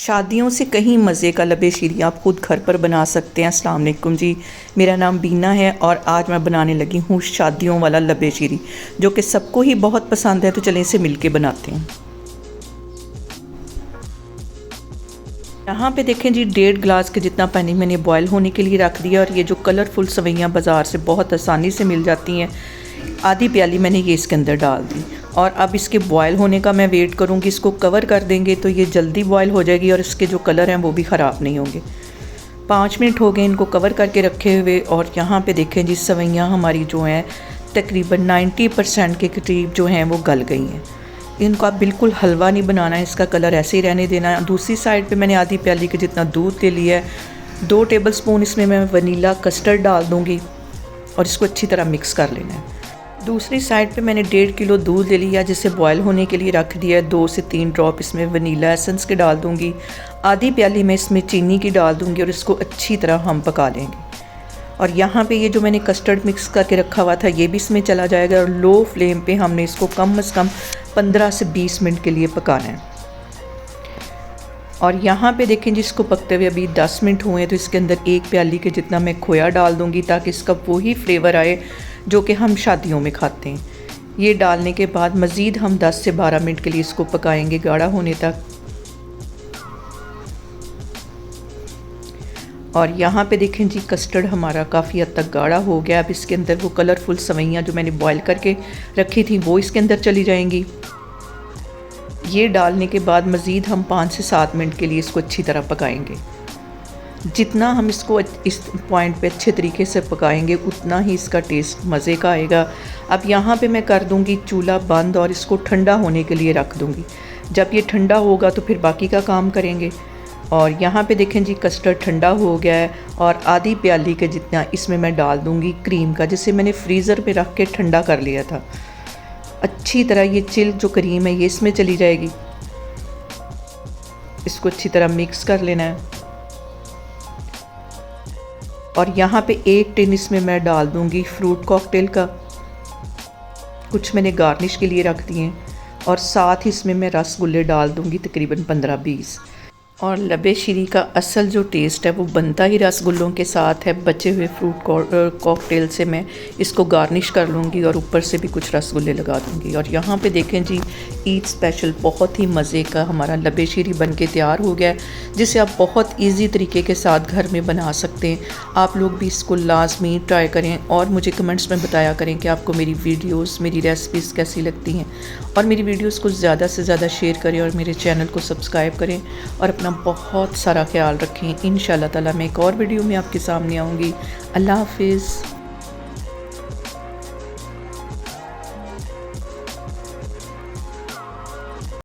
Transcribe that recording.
शादियों से कहीं मज़े का लबे शीरी आप ख़ुद घर पर बना सकते हैं। अस्सलाम वालेकुम जी, मेरा नाम बीना है और आज मैं बनाने लगी हूँ शादियों वाला लबे शीरी, जो कि सबको ही बहुत पसंद है। तो चलें इसे मिलके बनाते हैं। यहाँ पे देखें जी, 1.5 गिलास के जितना पानी मैंने बॉयल होने के लिए रख दिया। और ये जो कलरफुल सवैयाँ बाज़ार से बहुत आसानी से मिल जाती हैं, आधी प्याली मैंने ये इसके अंदर डाल दी। और अब इसके बॉयल होने का मैं वेट करूँगी। इसको कवर कर देंगे तो ये जल्दी बॉयल हो जाएगी और इसके जो कलर हैं वो भी ख़राब नहीं होंगे। 5 मिनट हो गए इनको कवर करके रखे हुए। और यहाँ पे देखें जी, सवैयाँ हमारी जो हैं तकरीबन 90% के करीब जो हैं वो गल गई हैं। इनको आप बिल्कुल हलवा नहीं बनाना है, इसका कलर ऐसे ही रहने देना है। दूसरी साइड पे मैंने आधी प्याली के जितना दूध ले लिया है। 2 टेबलस्पून इसमें मैं वनीला कस्टर्ड डाल दूँगी और इसको अच्छी तरह मिक्स कर लेना है। दूसरी साइड पे मैंने 1.5 किलो दूध ले लिया, जिसे बॉयल होने के लिए रख दिया है। 2 से 3 ड्रॉप इसमें वनीला एसेंस के डाल दूँगी। आधी प्याली में इसमें चीनी की डाल दूँगी और इसको अच्छी तरह हम पका लेंगे। और यहाँ पे ये जो मैंने कस्टर्ड मिक्स करके रखा हुआ था ये भी इसमें चला जाएगा। और लो फ्लेम पे हमने इसको कम से कम 15 से 20 मिनट के लिए पकाना है। और यहाँ पे देखें जिसको पकते हुए अभी 10 मिनट हुए हैं, तो इसके अंदर 1 प्याली के जितना मैं खोया डाल दूँगी, ताकि इसका वही फ्लेवर आए जो कि हम शादियों में खाते हैं। ये डालने के बाद मज़ीद हम 10 से 12 मिनट के लिए इसको पकाएंगे गाढ़ा होने तक। और यहाँ पे देखें जी, कस्टर्ड हमारा काफ़ी हद तक गाढ़ा हो गया। अब इसके अंदर वो कलरफुल सवैयाँ जो मैंने बॉयल करके रखी थी वो इसके अंदर चली जाएंगी। ये डालने के बाद मज़ीद हम 5 से 7 मिनट के लिए इसको अच्छी तरह पकाएंगे। जितना हम इसको इस पॉइंट पे अच्छे तरीके से पकाएंगे उतना ही इसका टेस्ट मज़े का आएगा। अब यहाँ पे मैं कर दूँगी चूल्हा बंद और इसको ठंडा होने के लिए रख दूँगी। जब ये ठंडा होगा तो फिर बाकी का काम करेंगे। और यहाँ पे देखें जी, कस्टर्ड ठंडा हो गया है और आधी प्याली के जितना इसमें मैं डाल दूँगी क्रीम का, जिसे मैंने फ्रीज़र पे रख के ठंडा कर लिया था। अच्छी तरह ये चिल जो क्रीम है ये इसमें चली जाएगी। इसको अच्छी तरह मिक्स कर लेना है। और यहाँ पे 1 टिन इसमें मैं डाल दूँगी फ्रूट कॉकटेल का, कुछ मैंने गार्निश के लिए रख दिए। और साथ ही इसमें मैं रसगुल्ले डाल दूँगी तकरीबन 15-20। और लबे शीरी का असल जो टेस्ट है वो बनता ही रसगुल्लों के साथ है। बचे हुए फ्रूट कॉकटेल से मैं इसको गार्निश कर लूँगी और ऊपर से भी कुछ रसगुल्ले लगा दूँगी। और यहाँ पे देखें जी, ईद स्पेशल बहुत ही मज़े का हमारा लबे शीरी बन के तैयार हो गया है, जिसे आप बहुत इजी तरीके के साथ घर में बना सकते हैं। आप लोग भी इसको लाजमी ट्राई करें और मुझे कमेंट्स में बताया करें कि आपको मेरी वीडियोस, मेरी रेसिपीज़ कैसी लगती हैं। और मेरी वीडियोस को ज़्यादा से ज़्यादा शेयर करें और मेरे चैनल को सब्सक्राइब करें और अपना बहुत सारा ख्याल रखें। इंशाल्लाह ताला मैं एक और वीडियो में आपके सामने आऊँगी। अल्लाह हाफिज़।